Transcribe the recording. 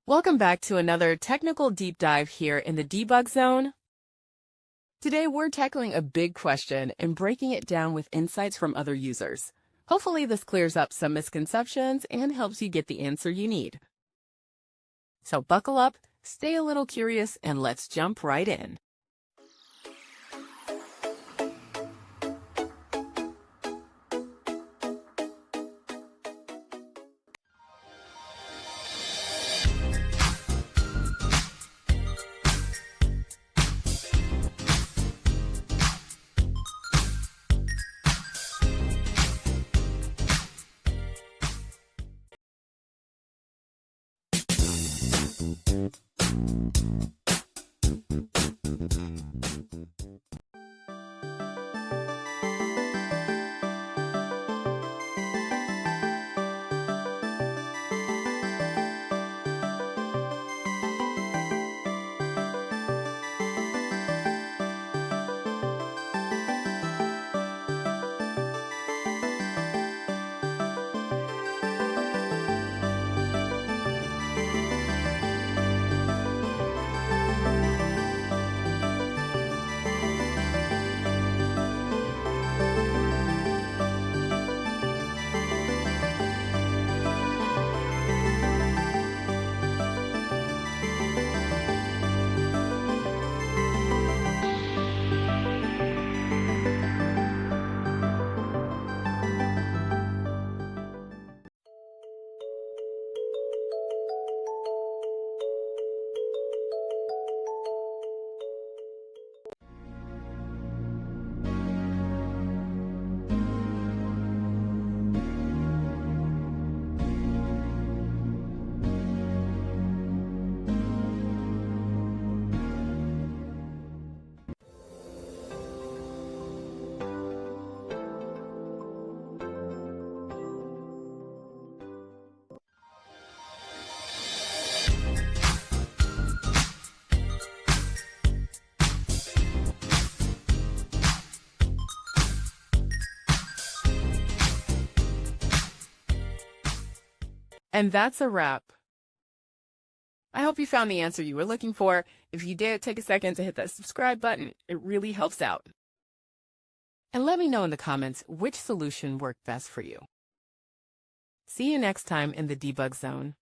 Welcome back to another technical deep dive here in the debug zone. Today we're tackling a big question and breaking it down with insights from other users. Hopefully this clears up some misconceptions and helps you get the answer you need. So buckle up, stay a little curious, and let's jump right in. And that's a wrap. I hope you found the answer you were looking for. If you did, take a second to hit that subscribe button. It really helps out. And let me know in the comments which solution worked best for you. See you next time in the debug zone.